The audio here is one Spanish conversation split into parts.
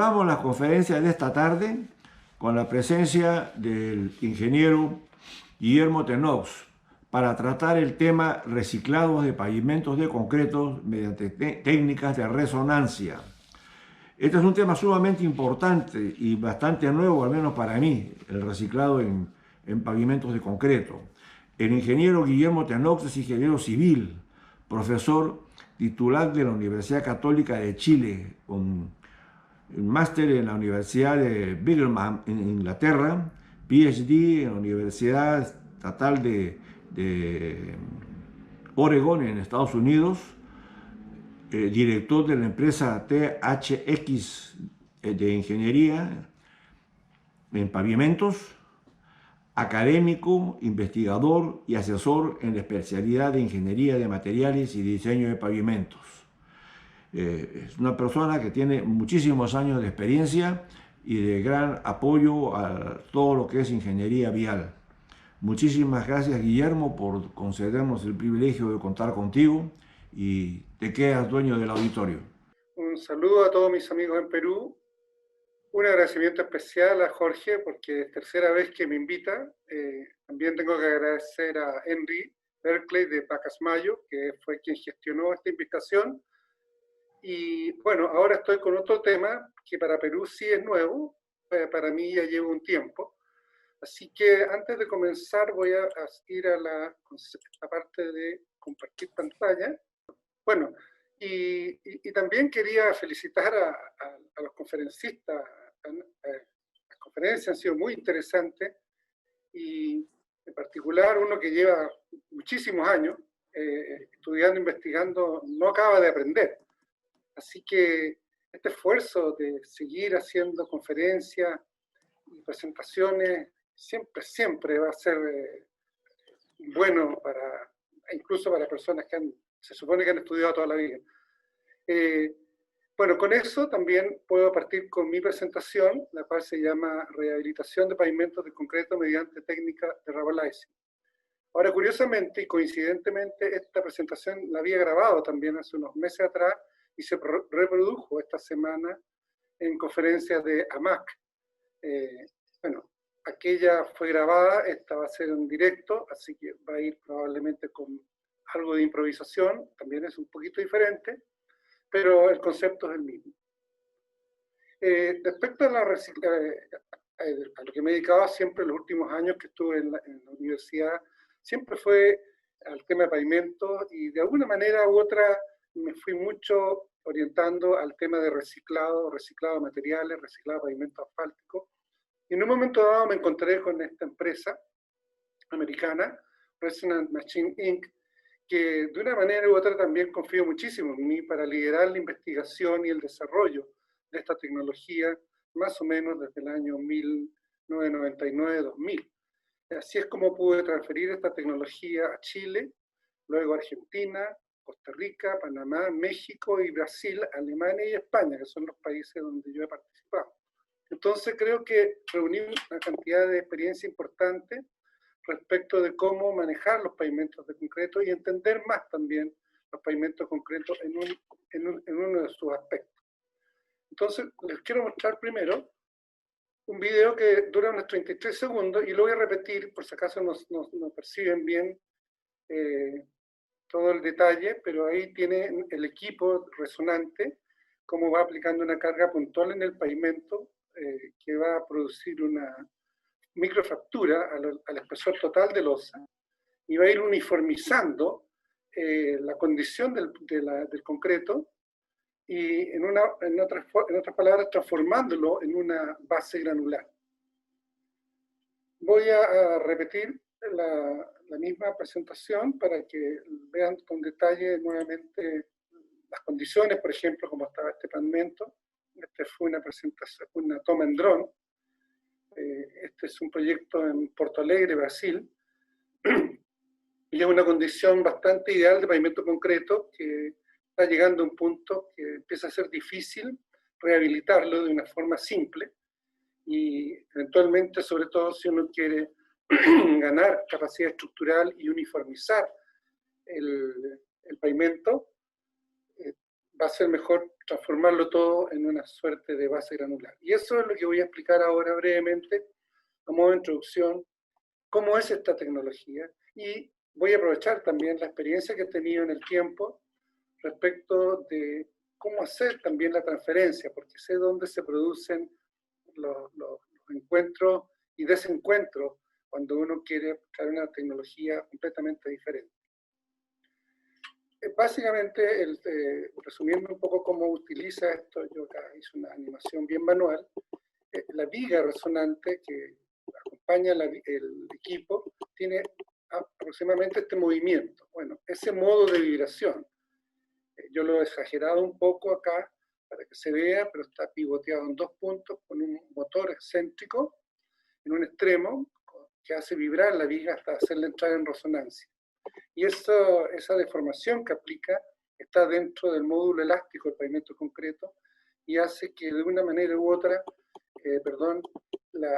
Cerramos la conferencia de esta tarde con la presencia del ingeniero Guillermo Tenox para tratar el tema reciclados de pavimentos de concreto mediante técnicas de resonancia. Este es un tema sumamente importante y bastante nuevo, al menos para mí, el reciclado en pavimentos de concreto. El ingeniero Guillermo Tenox es ingeniero civil, profesor titular de la Universidad Católica de Chile, con un máster en la Universidad de Birmingham en Inglaterra, PhD en la Universidad Estatal de Oregon en Estados Unidos, director de la empresa THX de Ingeniería en Pavimentos, académico, investigador y asesor en la especialidad de Ingeniería de Materiales y Diseño de Pavimentos. Es una persona que tiene muchísimos años de experiencia y de gran apoyo a todo lo que es ingeniería vial. Muchísimas gracias, Guillermo, por concedernos el privilegio de contar contigo y te quedas dueño del auditorio. Un saludo a todos mis amigos en Perú. Un agradecimiento especial a Jorge porque es tercera vez que me invita. También tengo que agradecer a Henry Berkeley de Pacasmayo, que fue quien gestionó esta invitación. Y bueno, ahora estoy con otro tema que para Perú sí es nuevo, para mí ya lleva un tiempo. Así que antes de comenzar voy a ir a la parte de compartir pantalla. Bueno, y también quería felicitar a los conferencistas. Las conferencias han sido muy interesantes y en particular uno que lleva muchísimos años estudiando, investigando, no acaba de aprender. Así que este esfuerzo de seguir haciendo conferencias y presentaciones siempre va a ser bueno incluso para personas que se supone que han estudiado toda la vida. Bueno, con eso también puedo partir con mi presentación, la cual se llama Rehabilitación de pavimentos de concreto mediante técnica de Rabelais. Ahora, curiosamente y coincidentemente, esta presentación la había grabado también hace unos meses atrás y se reprodujo esta semana en conferencias de AMAC. Bueno, aquella fue grabada, esta va a ser en directo, así que va a ir probablemente con algo de improvisación, también es un poquito diferente, pero el concepto es el mismo. Respecto a lo que me he dedicado siempre en los últimos años que estuve en la universidad, siempre fue al tema de pavimentos y de alguna manera u otra me fui mucho orientando al tema de reciclado de materiales, reciclado de pavimento asfáltico. Y en un momento dado me encontré con esta empresa americana, Resonant Machine Inc., que de una manera u otra también confío muchísimo en mí para liderar la investigación y el desarrollo de esta tecnología, más o menos desde el año 1999-2000. Así es como pude transferir esta tecnología a Chile, luego a Argentina, Costa Rica, Panamá, México y Brasil, Alemania y España, que son los países donde yo he participado. Entonces creo que reuní una cantidad de experiencia importante respecto de cómo manejar los pavimentos de concreto y entender más también los pavimentos concretos en uno de sus aspectos. Entonces, les quiero mostrar primero un video que dura unos 33 segundos y lo voy a repetir por si acaso no perciben bien todo el detalle, pero ahí tiene el equipo resonante, cómo va aplicando una carga puntual en el pavimento que va a producir una microfractura al espesor total de losa y va a ir uniformizando la condición del concreto y en otras palabras transformándolo en una base granular. Voy a repetir la misma presentación para que vean con detalle nuevamente las condiciones, por ejemplo, cómo estaba este pavimento. Esta fue una presentación, una toma en dron. Este es un proyecto en Porto Alegre, Brasil, y es una condición bastante ideal de pavimento concreto que está llegando a un punto que empieza a ser difícil rehabilitarlo de una forma simple y eventualmente, sobre todo si uno quiere ganar capacidad estructural y uniformizar el pavimento, va a ser mejor transformarlo todo en una suerte de base granular. Y eso es lo que voy a explicar ahora brevemente, a modo de introducción, cómo es esta tecnología, y voy a aprovechar también la experiencia que he tenido en el tiempo respecto de cómo hacer también la transferencia, porque sé dónde se producen los encuentros y desencuentros cuando uno quiere crear una tecnología completamente diferente. Básicamente, resumiendo un poco cómo utiliza esto, yo acá hice una animación bien manual. La viga resonante que acompaña el equipo tiene aproximadamente este movimiento. Bueno, ese modo de vibración, yo lo he exagerado un poco acá para que se vea, pero está pivoteado en dos puntos con un motor excéntrico en un extremo que hace vibrar la viga hasta hacerla entrar en resonancia. Y esa deformación que aplica está dentro del módulo elástico del pavimento concreto y hace que de una manera u otra,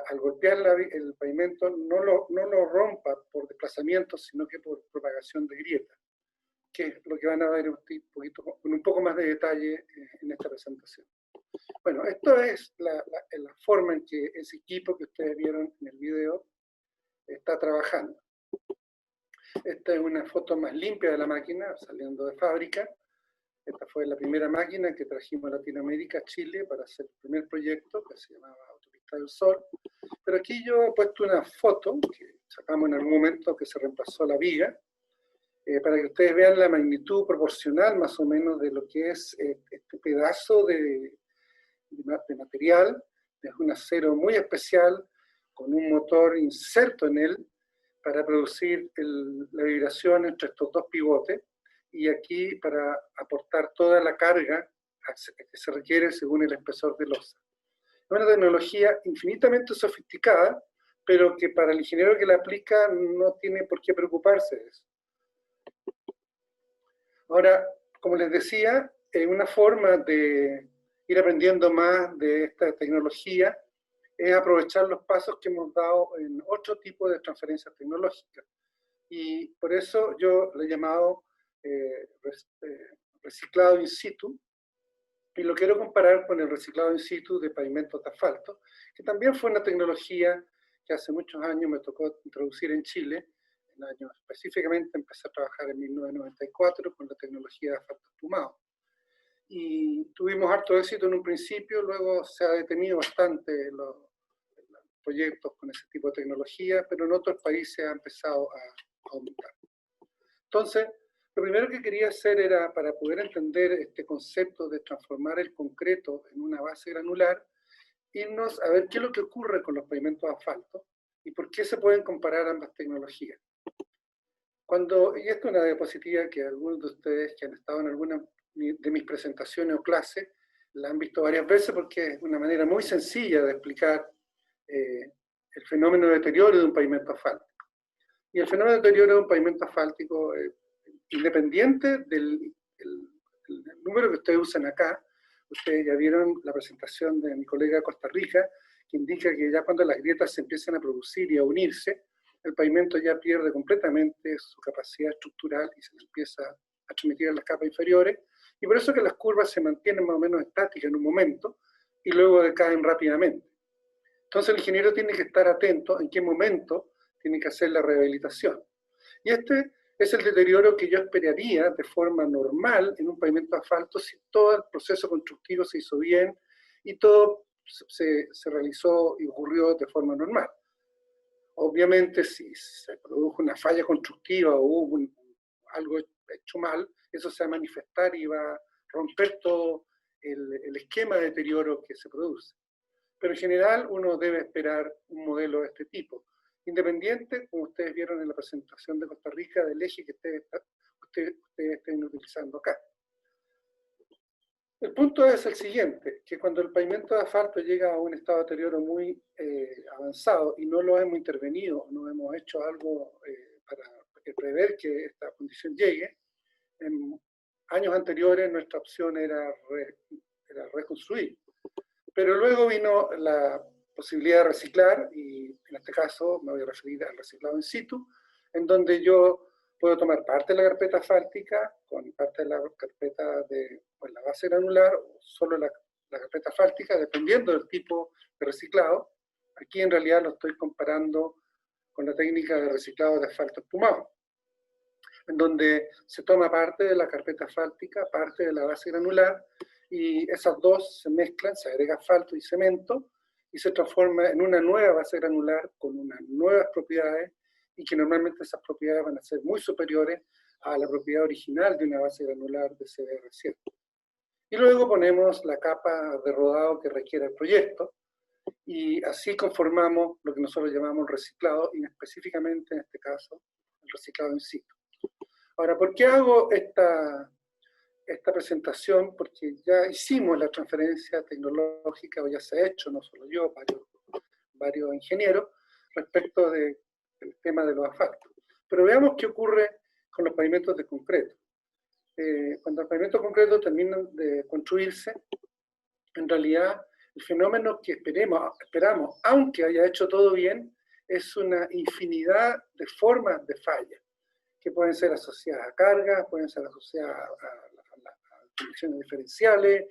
al golpear el pavimento no lo rompa por desplazamiento, sino que por propagación de grietas, que es lo que van a ver con un poco más de detalle en esta presentación. Bueno, esto es la forma en que ese equipo que ustedes vieron en el video está trabajando. Esta es una foto más limpia de la máquina, saliendo de fábrica. Esta fue la primera máquina que trajimos a Latinoamérica, a Chile, para hacer el primer proyecto, que se llamaba Autopista del Sol. Pero aquí yo he puesto una foto, que sacamos en algún momento, que se reemplazó la viga, para que ustedes vean la magnitud proporcional, más o menos, de lo que es este pedazo de material. Es un acero muy especial, con un motor inserto en él, para producir la vibración entre estos dos pivotes, y aquí para aportar toda la carga que se requiere según el espesor de losa. Es una tecnología infinitamente sofisticada, pero que para el ingeniero que la aplica no tiene por qué preocuparse de eso. Ahora, como les decía, una forma de ir aprendiendo más de esta tecnología es aprovechar los pasos que hemos dado en otro tipo de transferencias tecnológicas. Y por eso yo lo he llamado reciclado in situ, y lo quiero comparar con el reciclado in situ de pavimentos de asfalto, que también fue una tecnología que hace muchos años me tocó introducir en Chile. En años específicamente empecé a trabajar en 1994 con la tecnología de asfalto espumado. Y tuvimos harto éxito en un principio, luego se ha detenido bastante los proyectos con ese tipo de tecnología, pero en otros países ha empezado a aumentar. Entonces, lo primero que quería hacer era, para poder entender este concepto de transformar el concreto en una base granular, irnos a ver qué es lo que ocurre con los pavimentos de asfalto y por qué se pueden comparar ambas tecnologías. Y esto es una diapositiva que algunos de ustedes que han estado en alguna de mis presentaciones o clases la han visto varias veces, porque es una manera muy sencilla de explicar el fenómeno de deterioro de un pavimento asfáltico. Y el fenómeno de deterioro de un pavimento asfáltico, independiente del número que ustedes usan acá, ustedes ya vieron la presentación de mi colega de Costa Rica, que indica que ya cuando las grietas se empiezan a producir y a unirse, el pavimento ya pierde completamente su capacidad estructural y se empieza a transmitir a las capas inferiores, y por eso que las curvas se mantienen más o menos estáticas en un momento y luego decaen rápidamente. Entonces el ingeniero tiene que estar atento en qué momento tiene que hacer la rehabilitación. Y este es el deterioro que yo esperaría de forma normal en un pavimento de asfalto si todo el proceso constructivo se hizo bien y todo se realizó y ocurrió de forma normal. Obviamente, si se produjo una falla constructiva o hubo algo hecho mal, eso se va a manifestar y va a romper todo el esquema de deterioro que se produce. Pero en general uno debe esperar un modelo de este tipo, independiente, como ustedes vieron en la presentación de Costa Rica, del eje que ustedes estén utilizando acá. El punto es el siguiente, que cuando el pavimento de asfalto llega a un estado de deterioro muy avanzado y no lo hemos intervenido, no hemos hecho algo para prever que esta condición llegue, en años anteriores nuestra opción era reconstruir. Pero luego vino la posibilidad de reciclar, y en este caso me voy a referir al reciclado in situ, en donde yo Puedo tomar parte de la carpeta asfáltica con parte de la carpeta de la base granular, o solo la carpeta asfáltica, dependiendo del tipo de reciclado. Aquí en realidad lo estoy comparando con la técnica de reciclado de asfalto espumado, en donde se toma parte de la carpeta asfáltica, parte de la base granular, y esas dos se mezclan, se agrega asfalto y cemento, y se transforma en una nueva base granular con unas nuevas propiedades, y que normalmente esas propiedades van a ser muy superiores a la propiedad original de una base granular de CBR100. Y luego ponemos la capa de rodado que requiere el proyecto, y así conformamos lo que nosotros llamamos reciclado, y específicamente en este caso, el reciclado in situ. Ahora, ¿por qué hago esta presentación? Porque ya hicimos la transferencia tecnológica, o ya se ha hecho, no solo yo, varios ingenieros, respecto del tema de los asfaltos. Pero veamos qué ocurre con los pavimentos de concreto. Cuando los pavimentos de concreto terminan de construirse, en realidad el fenómeno que esperamos, aunque haya hecho todo bien, es una infinidad de formas de falla, que pueden ser asociadas a cargas, pueden ser asociadas a condiciones diferenciales,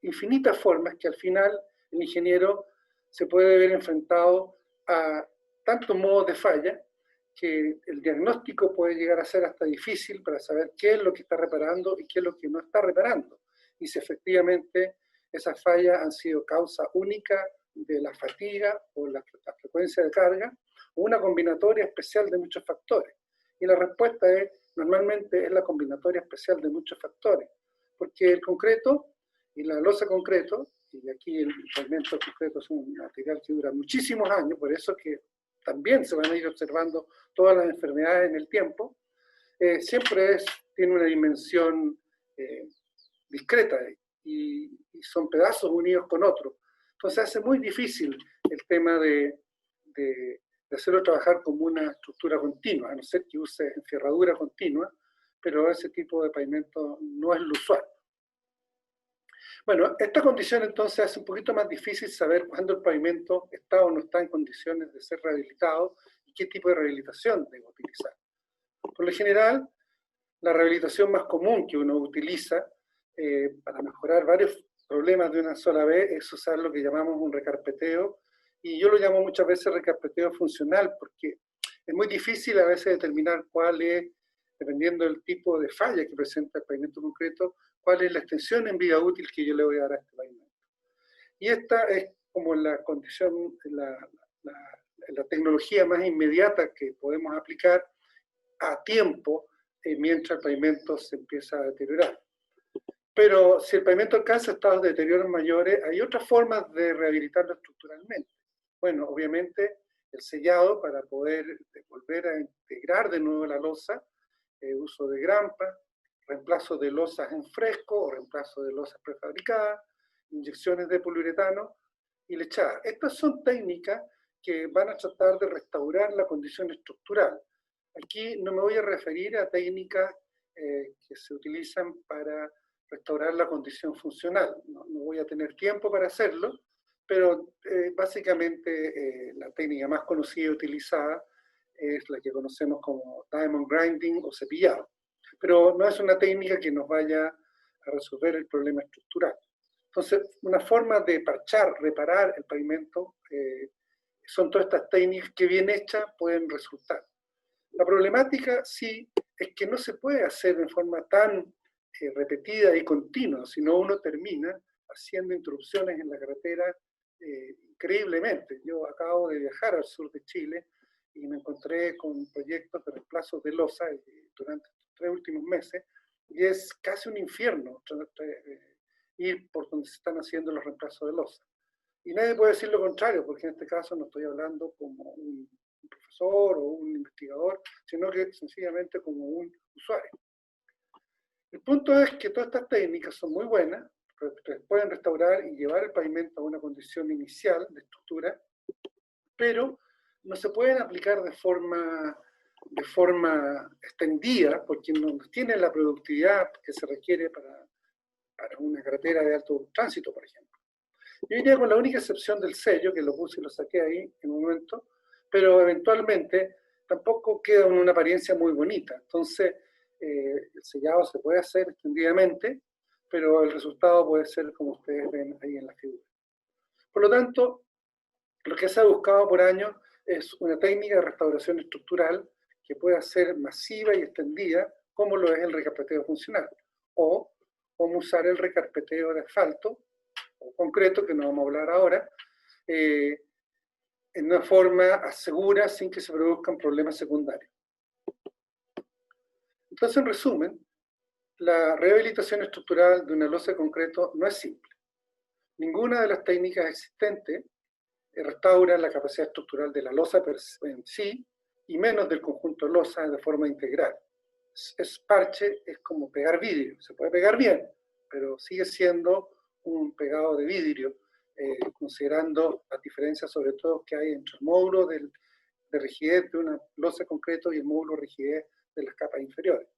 infinitas formas que al final el ingeniero se puede ver enfrentado a tantos modos de falla que el diagnóstico puede llegar a ser hasta difícil para saber qué es lo que está reparando y qué es lo que no está reparando. Y si efectivamente esas fallas han sido causa única de la fatiga o la frecuencia de carga, o una combinatoria especial de muchos factores. Y la respuesta es, normalmente es la combinatoria especial de muchos factores, porque el concreto y la losa concreto, y aquí el pavimento concreto es un material que dura muchísimos años, por eso que también se van a ir observando todas las enfermedades en el tiempo, siempre tiene una dimensión discreta, y son pedazos unidos con otros. Entonces hace muy difícil el tema de hacerlo trabajar como una estructura continua, a no ser que use encerradura continua, pero ese tipo de pavimento no es lo usual. Bueno, esta condición entonces hace un poquito más difícil saber cuándo el pavimento está o no está en condiciones de ser rehabilitado y qué tipo de rehabilitación debe utilizar. Por lo general, la rehabilitación más común que uno utiliza para mejorar varios problemas de una sola vez es usar lo que llamamos un recarpeteo, y yo lo llamo muchas veces recarpeteo funcional, porque es muy difícil a veces determinar cuál es, dependiendo del tipo de falla que presenta el pavimento concreto, cuál es la extensión en vida útil que yo le voy a dar a este pavimento. Y esta es como la condición, la tecnología más inmediata que podemos aplicar a tiempo mientras el pavimento se empieza a deteriorar. Pero si el pavimento alcanza estados de deterioro mayores, hay otras formas de rehabilitarlo estructuralmente. Bueno, obviamente el sellado para poder volver a integrar de nuevo la losa, uso de grampa, reemplazo de losas en fresco o reemplazo de losas prefabricadas, inyecciones de poliuretano y lechada. Estas son técnicas que van a tratar de restaurar la condición estructural. Aquí no me voy a referir a técnicas que se utilizan para restaurar la condición funcional. No voy a tener tiempo para hacerlo, pero básicamente la técnica más conocida y utilizada es la que conocemos como diamond grinding o cepillado. Pero no es una técnica que nos vaya a resolver el problema estructural. Entonces, una forma de parchar, reparar el pavimento, son todas estas técnicas que bien hechas pueden resultar. La problemática sí es que no se puede hacer de forma tan repetida y continua, sino uno termina haciendo interrupciones en la carretera increíblemente. Yo acabo de viajar al sur de Chile y me encontré con proyectos de reemplazos de losa durante estos 3 últimos meses, y es casi un infierno ir por donde se están haciendo los reemplazos de losa. Y nadie puede decir lo contrario, porque en este caso no estoy hablando como un profesor o un investigador, sino que sencillamente como un usuario. El punto es que todas estas técnicas son muy buenas, pueden restaurar y llevar el pavimento a una condición inicial de estructura, pero no se pueden aplicar de forma extendida, porque no tienen la productividad que se requiere para una carretera de alto tránsito, por ejemplo. Yo diría con la única excepción del sello, que lo puse y lo saqué ahí en un momento, pero eventualmente tampoco queda una apariencia muy bonita. Entonces, el sellado se puede hacer extendidamente, pero el resultado puede ser como ustedes ven ahí en la figura. Por lo tanto, lo que se ha buscado por años es una técnica de restauración estructural que pueda ser masiva y extendida, como lo es el recarpeteo funcional, o cómo usar el recarpeteo de asfalto, o concreto, que no vamos a hablar ahora, en una forma segura sin que se produzcan problemas secundarios. Entonces, en resumen, la rehabilitación estructural de una losa de concreto no es simple. Ninguna de las técnicas existentes restaura la capacidad estructural de la losa en sí, y menos del conjunto losa de forma integral. Es parche, es como pegar vidrio. Se puede pegar bien, pero sigue siendo un pegado de vidrio, considerando las diferencias sobre todo que hay entre el módulo de rigidez de una losa de concreto y el módulo de rigidez de las capas inferiores.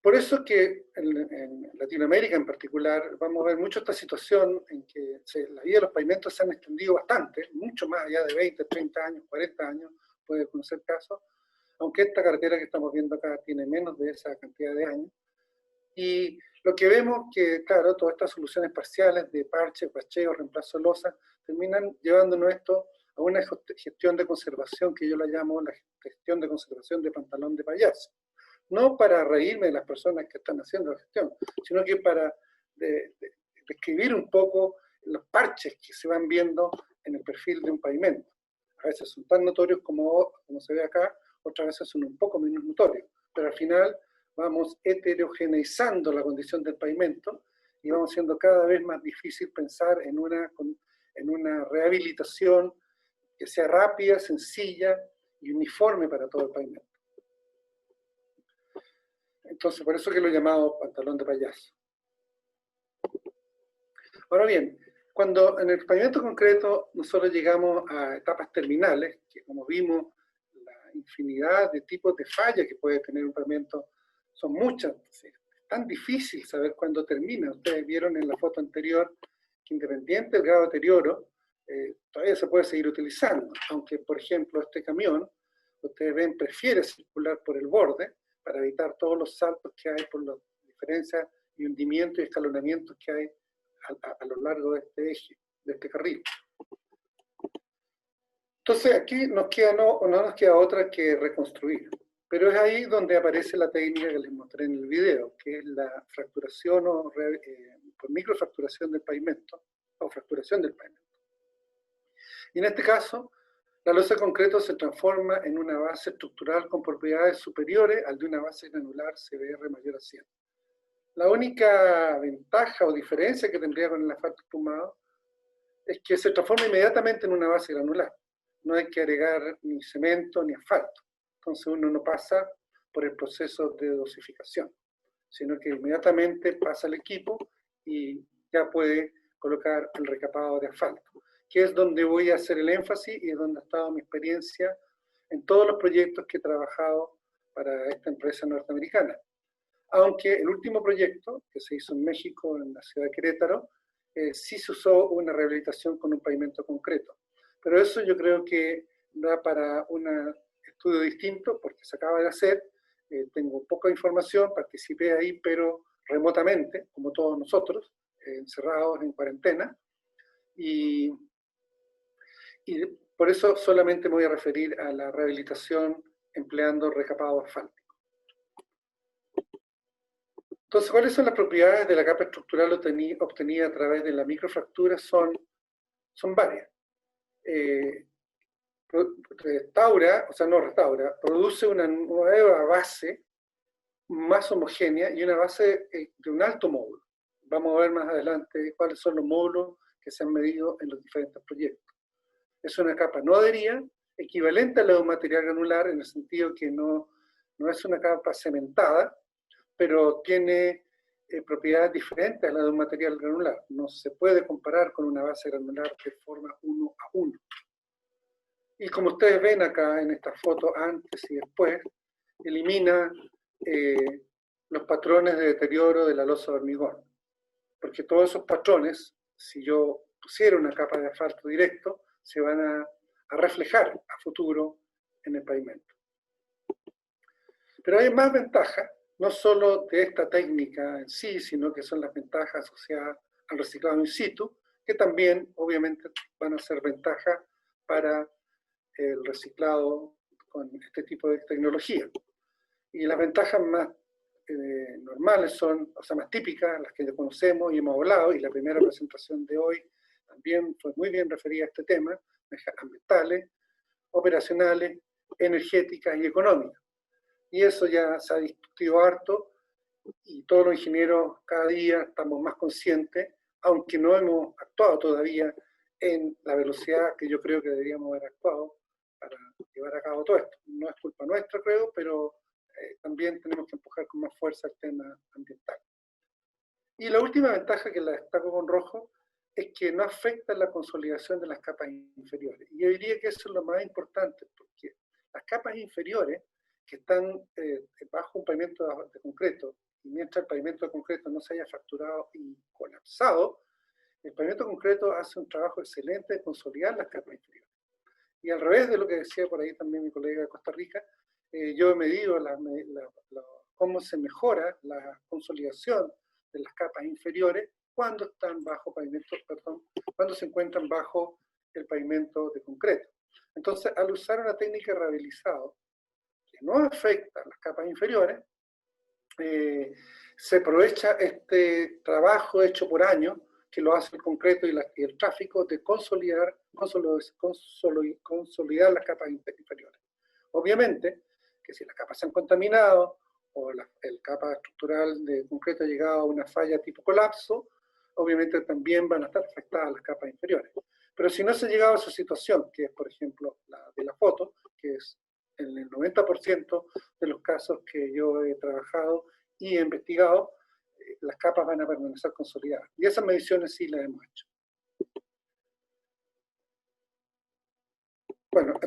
Por eso es que en Latinoamérica en particular vamos a ver mucho esta situación en que la vida de los pavimentos se han extendido bastante, mucho más allá de 20, 30 años, 40 años, puede conocer casos, aunque esta carretera que estamos viendo acá tiene menos de esa cantidad de años. Y lo que vemos que, claro, todas estas soluciones parciales de parche, parcheo, reemplazo de losa, terminan llevándonos esto a una gestión de conservación que yo la llamo la gestión de conservación de pantalón de payaso. No para reírme de las personas que están haciendo la gestión, sino que para describir un poco los parches que se van viendo en el perfil de un pavimento. A veces son tan notorios como se ve acá, otras veces son un poco menos notorios, pero al final vamos heterogeneizando la condición del pavimento y vamos haciendo cada vez más difícil pensar en una rehabilitación que sea rápida, sencilla y uniforme para todo el pavimento. Entonces, por eso que lo he llamado pantalón de payaso. Ahora bien, cuando en el pavimento concreto nosotros llegamos a etapas terminales, que como vimos, la infinidad de tipos de fallas que puede tener un pavimento son muchas. Es tan difícil saber cuándo termina. Ustedes vieron en la foto anterior que independiente del grado de deterioro, todavía se puede seguir utilizando. Aunque, por ejemplo, este camión, ustedes ven, prefiere circular por el borde, para evitar todos los saltos que hay por las diferencias y hundimientos y escalonamientos que hay a lo largo de este eje, de este carril. Entonces aquí no nos queda otra que reconstruir, pero es ahí donde aparece la técnica que les mostré en el video, que es la fracturación por microfracturación del pavimento, o fracturación del pavimento. Y en este caso, la losa de concreto se transforma en una base estructural con propiedades superiores al de una base granular CBR mayor a 100. La única ventaja o diferencia que tendría con el asfalto espumado es que se transforma inmediatamente en una base granular. No hay que agregar ni cemento ni asfalto. Entonces uno no pasa por el proceso de dosificación, sino que inmediatamente pasa al equipo y ya puede colocar el recapado de asfalto, que es donde voy a hacer el énfasis y es donde ha estado mi experiencia en todos los proyectos que he trabajado para esta empresa norteamericana. Aunque el último proyecto, que se hizo en México, en la ciudad de Querétaro, sí se usó una rehabilitación con un pavimento concreto. Pero eso yo creo que da para un estudio distinto, porque se acaba de hacer, tengo poca información, participé ahí, pero remotamente, como todos nosotros, encerrados en cuarentena, y por eso solamente me voy a referir a la rehabilitación empleando recapado asfáltico. Entonces, ¿cuáles son las propiedades de la capa estructural obtenida a través de la microfractura? Son varias. Produce una nueva base más homogénea y una base de un alto módulo. Vamos a ver más adelante cuáles son los módulos que se han medido en los diferentes proyectos. Es una capa no adherida, equivalente a la de un material granular, en el sentido que no es una capa cementada, pero tiene propiedades diferentes a la de un material granular. No se puede comparar con una base granular de forma 1 a 1. Y como ustedes ven acá en esta foto, antes y después, elimina los patrones de deterioro de la losa de hormigón. Porque todos esos patrones, si yo pusiera una capa de asfalto directo, se van a a reflejar a futuro en el pavimento. Pero hay más ventajas, no solo de esta técnica en sí, sino que son las ventajas asociadas al reciclado in situ, que también obviamente van a ser ventajas para el reciclado con este tipo de tecnología. Y las ventajas más normales son, o sea, más típicas, las que ya conocemos y hemos hablado, y la primera presentación de hoy también fue muy bien referida a este tema, ambientales, operacionales, energéticas y económicas. Y eso ya se ha discutido harto, y todos los ingenieros cada día estamos más conscientes, aunque no hemos actuado todavía en la velocidad que yo creo que deberíamos haber actuado para llevar a cabo todo esto. No es culpa nuestra, creo, pero también tenemos que empujar con más fuerza el tema ambiental. Y la última ventaja que la destaco con rojo es que no afecta la consolidación de las capas inferiores. Y yo diría que eso es lo más importante, porque las capas inferiores que están bajo un pavimento de concreto, y mientras el pavimento de concreto no se haya fracturado y colapsado, el pavimento de concreto hace un trabajo excelente de consolidar las capas inferiores. Y al revés de lo que decía por ahí también mi colega de Costa Rica, yo he medido cómo se mejora la consolidación de las capas inferiores cuando están bajo pavimento, perdón, cuando se encuentran bajo el pavimento de concreto. Entonces, al usar una técnica de rehabilitado que no afecta las capas inferiores, se aprovecha este trabajo hecho por años, que lo hace el concreto y el tráfico, de consolidar las capas inferiores. Obviamente, que si las capas se han contaminado o el capa estructural de concreto ha llegado a una falla tipo colapso, obviamente también van a estar afectadas las capas inferiores. Pero si no se ha llegado a esa situación, que es por ejemplo la de la foto, que es en el 90% de los casos que yo he trabajado y he investigado, las capas van a permanecer consolidadas. Y esas mediciones sí las hemos hecho. Bueno,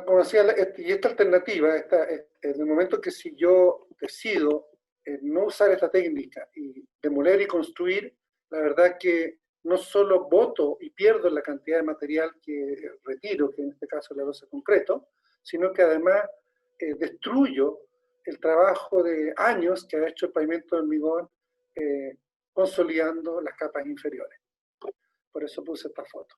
como decía, y esta alternativa, en el momento que si yo decido no usar esta técnica y demoler y construir, la verdad que no solo boto y pierdo la cantidad de material que retiro, que en este caso es la losa de concreto, sino que además destruyo el trabajo de años que ha hecho el pavimento de hormigón consolidando las capas inferiores. Por eso puse esta foto.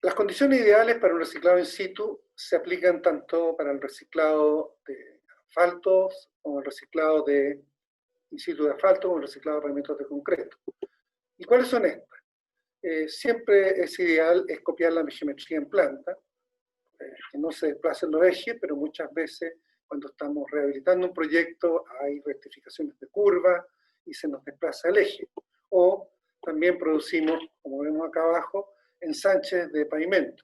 Las condiciones ideales para un reciclado in situ se aplican tanto para el reciclado de asfaltos, como el reciclado de in situ de asfalto, como el reciclado de pavimentos de concreto. ¿Y cuáles son estas? Siempre es ideal copiar la geometría en planta, que no se desplacen los ejes, pero muchas veces cuando estamos rehabilitando un proyecto hay rectificaciones de curva y se nos desplaza el eje. O también producimos, como vemos acá abajo, ensanches de pavimento.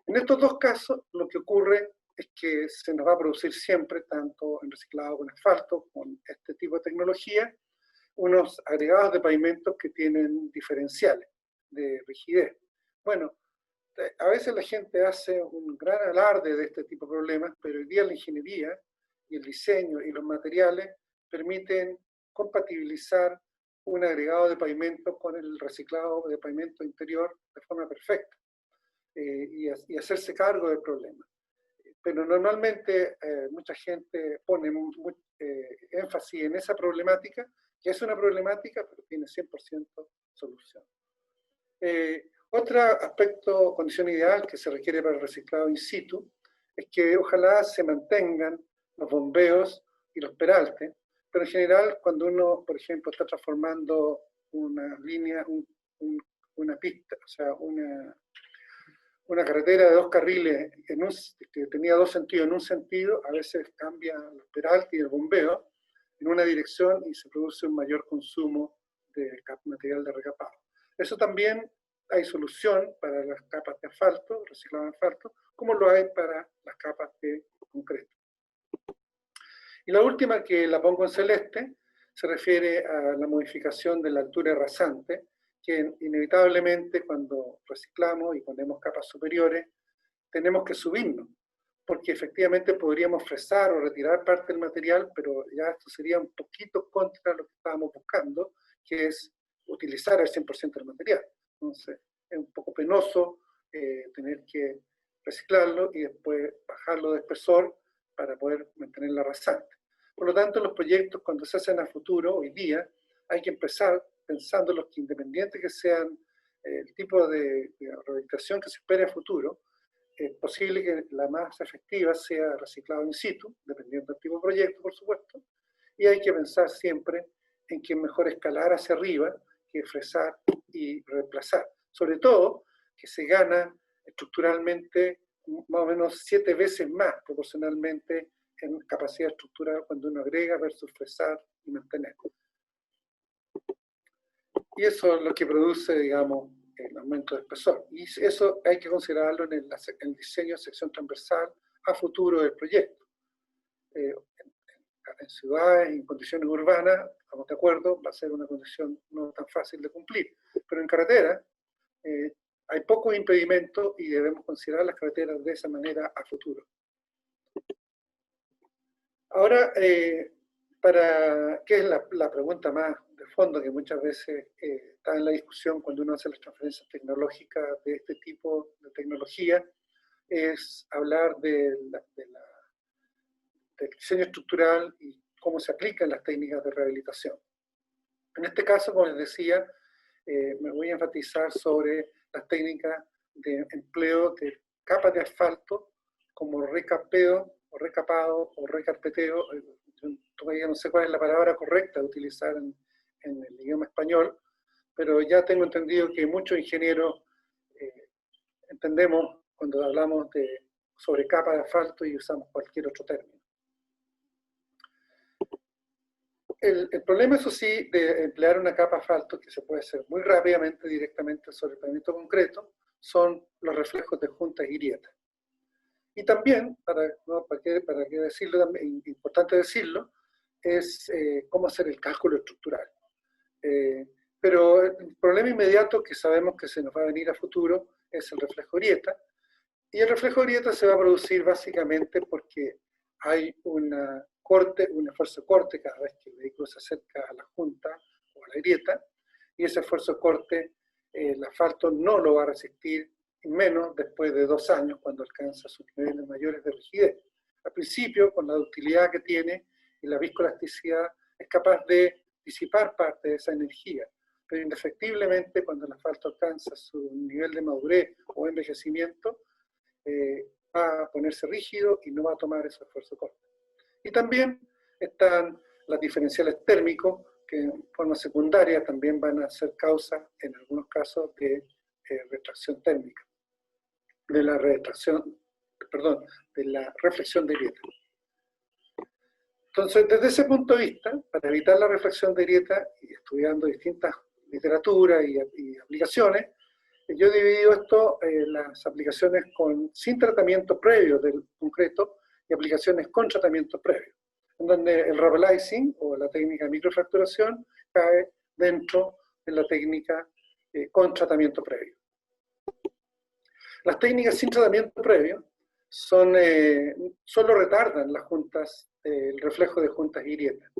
En estos dos casos lo que ocurre es que se nos va a producir siempre, tanto en reciclado con asfalto, con este tipo de tecnología, unos agregados de pavimentos que tienen diferenciales de rigidez. Bueno, a veces la gente hace un gran alarde de este tipo de problemas, pero hoy día la ingeniería y el diseño y los materiales permiten compatibilizar un agregado de pavimento con el reciclado de pavimento interior de forma perfecta y hacerse cargo del problema. Pero normalmente mucha gente pone énfasis en esa problemática, que es una problemática, pero tiene 100% solución. Otro aspecto, condición ideal que se requiere para el reciclado in situ, es que ojalá se mantengan los bombeos y los peraltes, pero en general cuando uno, por ejemplo, está transformando una línea, una pista, o sea, una carretera de 2 carriles que tenía 2 sentidos en un sentido, a veces cambia los peraltes y el bombeo en una dirección y se produce un mayor consumo de material de recapado. Eso también hay solución para las capas de asfalto, reciclado de asfalto, como lo hay para las capas de concreto. Y la última, que la pongo en celeste, se refiere a la modificación de la altura rasante, que inevitablemente cuando reciclamos y ponemos capas superiores, tenemos que subirnos, porque efectivamente podríamos fresar o retirar parte del material, pero ya esto sería un poquito contra lo que estábamos buscando, que es utilizar el 100% del material. Entonces, es un poco penoso tener que reciclarlo y después bajarlo de espesor para poder mantenerla rasante. Por lo tanto, los proyectos cuando se hacen a futuro, hoy día, hay que empezar pensando los que independientes que sean el tipo de rehabilitación que se espere a futuro, es posible que la más efectiva sea reciclado in situ, dependiendo del tipo de proyecto, por supuesto, y hay que pensar siempre en que es mejor escalar hacia arriba que fresar y reemplazar. Sobre todo, que se gana estructuralmente más o menos 7 veces más proporcionalmente en capacidad estructural cuando uno agrega versus fresar y mantener. Y eso es lo que produce, digamos, el aumento de espesor. Y eso hay que considerarlo en el diseño de sección transversal a futuro del proyecto. En ciudades, en condiciones urbanas, estamos de acuerdo, va a ser una condición no tan fácil de cumplir. Pero en carretera hay pocos impedimentos y debemos considerar las carreteras de esa manera a futuro. Ahora, ¿qué es la pregunta más de fondo que muchas veces está en la discusión cuando uno hace las transferencias tecnológicas de este tipo de tecnología? Es hablar del diseño estructural y cómo se aplican las técnicas de rehabilitación. En este caso, como les decía, me voy a enfatizar sobre las técnicas de empleo de capas de asfalto como recapeo, o recapado, o recarpeteo. Todavía no sé cuál es la palabra correcta de utilizar en el idioma español, pero ya tengo entendido que muchos ingenieros entendemos cuando hablamos sobre capas de asfalto y usamos cualquier otro término. El problema, eso sí, de emplear una capa de asfalto que se puede hacer muy rápidamente directamente sobre el pavimento concreto, son los reflejos de juntas y grietas. Y también, para qué decirlo, también, importante decirlo, es cómo hacer el cálculo estructural. Pero el problema inmediato que sabemos que se nos va a venir a futuro es el reflejo grieta. Y el reflejo grieta se va a producir básicamente porque hay un esfuerzo de corte cada vez que el vehículo se acerca a la junta o a la grieta, y ese esfuerzo de corte el asfalto no lo va a resistir, menos después de 2 años cuando alcanza sus niveles mayores de rigidez. Al principio, con la ductilidad que tiene y la viscoelasticidad, es capaz de disipar parte de esa energía, pero indefectiblemente cuando el asfalto alcanza su nivel de madurez o envejecimiento, va a ponerse rígido y no va a tomar ese esfuerzo corto. Y también están las diferenciales térmicos, que en forma secundaria también van a ser causa, en algunos casos, de retracción térmica, de la reflexión de grieta. Entonces, desde ese punto de vista, para evitar la reflexión de grieta y estudiando distintas literaturas y aplicaciones, yo he dividido esto en las aplicaciones sin tratamiento previo del concreto y aplicaciones con tratamiento previo, en donde el rubberizing o la técnica de microfracturación cae dentro de la técnica con tratamiento previo. Las técnicas sin tratamiento previo solo retardan las juntas, el reflejo de juntas y grietas.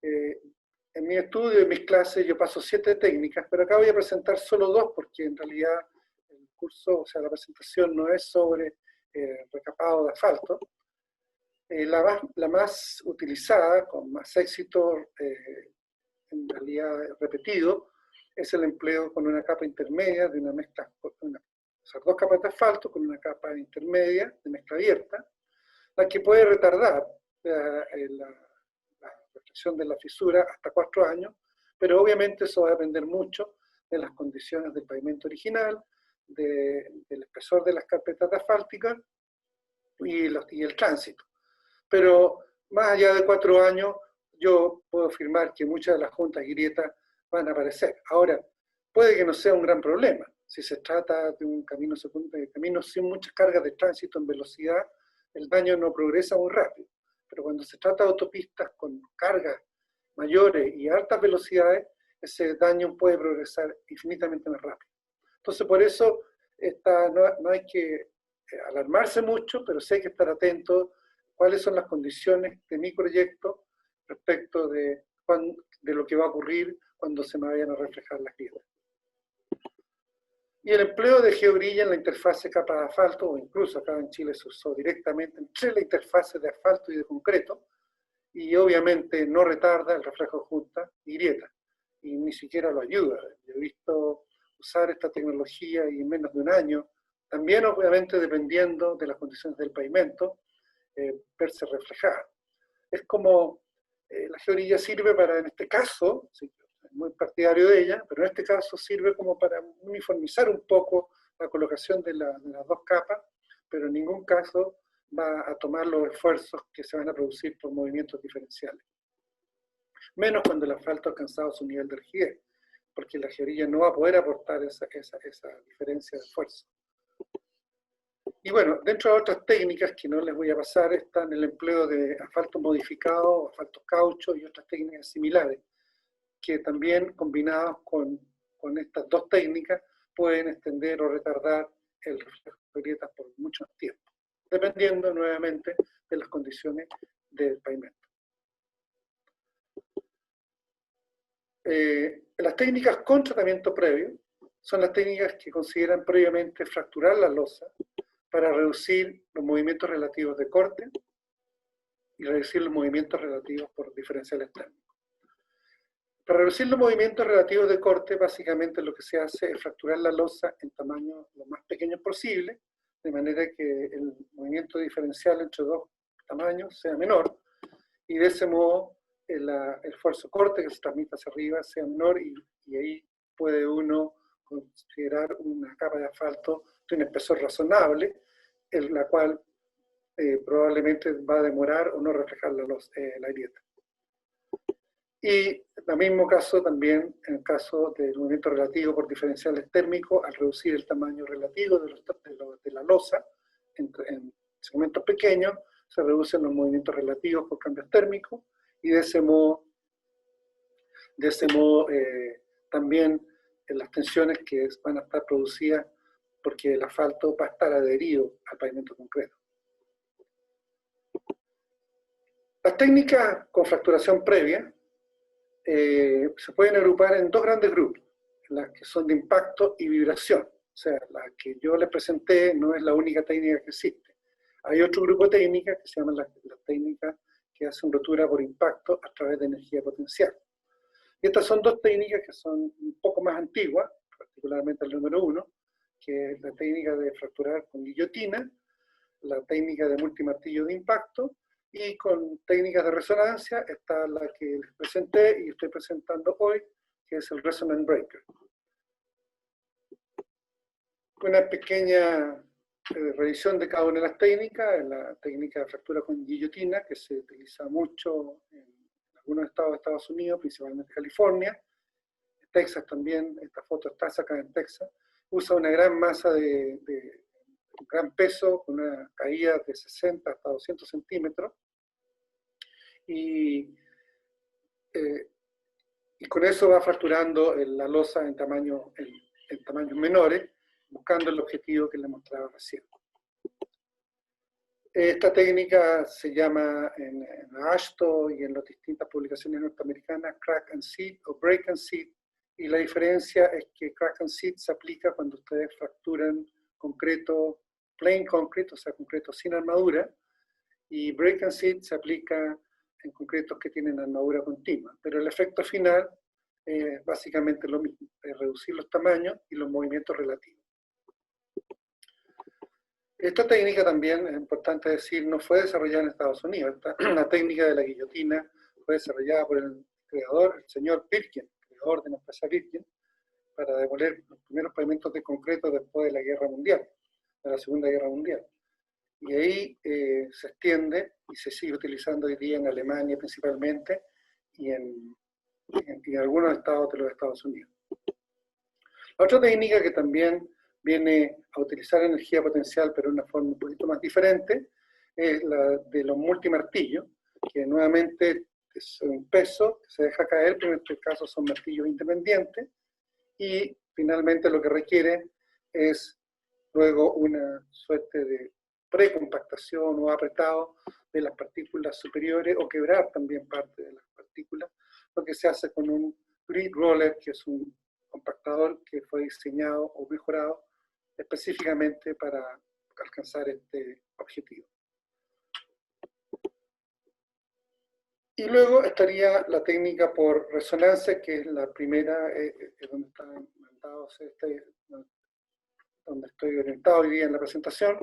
En mi estudio, en mis clases, yo paso 7 técnicas, pero acá voy a presentar solo 2 porque en realidad el curso, o sea, la presentación no es sobre recapado de asfalto. La más utilizada, con más éxito, en realidad repetido, es el empleo con una capa intermedia de una mezcla, o sea, 2 capas de asfalto con una capa intermedia de mezcla abierta, la que puede retardar la restricción de la fisura hasta 4 años, pero obviamente eso va a depender mucho de las condiciones del pavimento original, del espesor de las carpetas asfálticas y el tránsito. Pero más allá de 4 años, yo puedo afirmar que muchas de las juntas y grietas van a aparecer. Ahora, puede que no sea un gran problema. Si se trata de un camino secundario, camino sin muchas cargas de tránsito en velocidad, el daño no progresa muy rápido. Pero cuando se trata de autopistas con cargas mayores y altas velocidades, ese daño puede progresar infinitamente más rápido. Entonces, por eso no hay que alarmarse mucho, pero sí hay que estar atento cuáles son las condiciones de mi proyecto respecto de lo que va a ocurrir cuando se me vayan a reflejar las grietas. Y el empleo de geogrilla en la interfase capa de asfalto, o incluso acá en Chile se usó directamente entre la interfase de asfalto y de concreto, y obviamente no retarda el reflejo de junta y grieta, y ni siquiera lo ayuda. Yo he visto usar esta tecnología y en menos de un año, también obviamente dependiendo de las condiciones del pavimento, verse reflejada. Es como la georilla sirve para, en este caso, sí, muy partidario de ella, pero en este caso sirve como para uniformizar un poco la colocación de las dos capas, pero en ningún caso va a tomar los esfuerzos que se van a producir por movimientos diferenciales. Menos cuando el asfalto ha alcanzado su nivel de rigidez, porque la georilla no va a poder aportar esa diferencia de esfuerzo. Y bueno, dentro de otras técnicas que no les voy a pasar, están el empleo de asfalto modificado, asfalto caucho y otras técnicas similares, que también combinados con estas dos técnicas pueden extender o retardar el reflejo de grietas por mucho tiempo, dependiendo nuevamente de las condiciones del pavimento. Las técnicas con tratamiento previo son las técnicas que consideran previamente fracturar la losa para reducir los movimientos relativos de corte y reducir los movimientos relativos por diferenciales térmicos. Para reducir los movimientos relativos de corte, básicamente lo que se hace es fracturar la losa en tamaños lo más pequeños posible, de manera que el movimiento diferencial entre dos tamaños sea menor, y de ese modo el esfuerzo corte que se transmite hacia arriba sea menor, y ahí puede uno considerar una capa de asfalto de un espesor razonable, en la cual probablemente va a demorar o no reflejar la grieta. Y en el mismo caso también, en el caso del movimiento relativo por diferenciales térmicos, al reducir el tamaño relativo de la losa en segmentos pequeños, se reducen los movimientos relativos por cambios térmicos, y de ese modo también las tensiones que van a estar producidas porque el asfalto va a estar adherido al pavimento concreto. Las técnicas con fracturación previa se pueden agrupar en dos grandes grupos, las que son de impacto y vibración. O sea, la que yo les presenté no es la única técnica que existe. Hay otro grupo de técnicas que se llaman las técnicas que hacen rotura por impacto a través de energía potencial. Y estas son dos técnicas que son un poco más antiguas, particularmente el número 1, que es la técnica de fracturar con guillotina, la técnica de multimartillo de impacto, y con técnicas de resonancia está la que les presenté y estoy presentando hoy, que es el Resonance Breaker. Una pequeña revisión de cada una de las técnicas: la técnica de fractura con guillotina, que se utiliza mucho en algunos estados de Estados Unidos, principalmente California, Texas también. Esta foto está sacada en Texas. Usa una gran masa de gran peso, con una caída de 60 hasta 200 centímetros, y con eso va fracturando la losa en tamaños menores, buscando el objetivo que les mostraba recién. Esta técnica se llama en AASHTO y en las distintas publicaciones norteamericanas crack and seed o break and seed, y la diferencia es que crack and seed se aplica cuando ustedes fracturan concreto plain concrete, o sea, concreto sin armadura, y break and seed se aplica en concretos que tienen armadura continua. Pero el efecto final es básicamente lo mismo, es reducir los tamaños y los movimientos relativos. Esta técnica también, es importante decir, no fue desarrollada en Estados Unidos. La técnica de la guillotina fue desarrollada por el creador, el señor Birkin, creador de la empresa Birkin, para demoler los primeros pavimentos de concreto después de la Guerra Mundial, de la Segunda Guerra Mundial. Y ahí se extiende y se sigue utilizando hoy día en Alemania principalmente y en algunos estados de los Estados Unidos. La otra técnica que también viene a utilizar energía potencial, pero de una forma un poquito más diferente, es la de los multimartillos, que nuevamente es un peso que se deja caer, pero en este caso son martillos independientes, y finalmente lo que requiere es luego una suerte de precompactación o apretado de las partículas superiores, o quebrar también parte de las partículas, lo que se hace con un grid roller, que es un compactador que fue diseñado o mejorado específicamente para alcanzar este objetivo. Y luego estaría la técnica por resonancia, que es la primera, donde están montados donde estoy orientado hoy día en la presentación,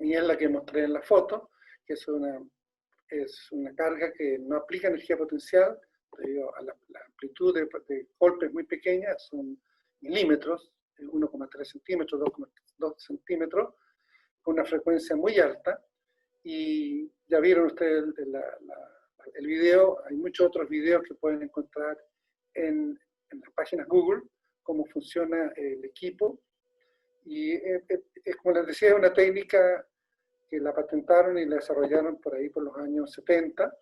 y es la que mostré en la foto, que es una carga que no aplica energía potencial, debido a la amplitud de golpes muy pequeña, son milímetros, 1,3 centímetros, 2,2 centímetros, con una frecuencia muy alta, y ya vieron ustedes el video, hay muchos otros videos que pueden encontrar en las páginas Google, cómo funciona el equipo, y es como les decía, es una técnica que la patentaron y la desarrollaron por ahí por los años 70,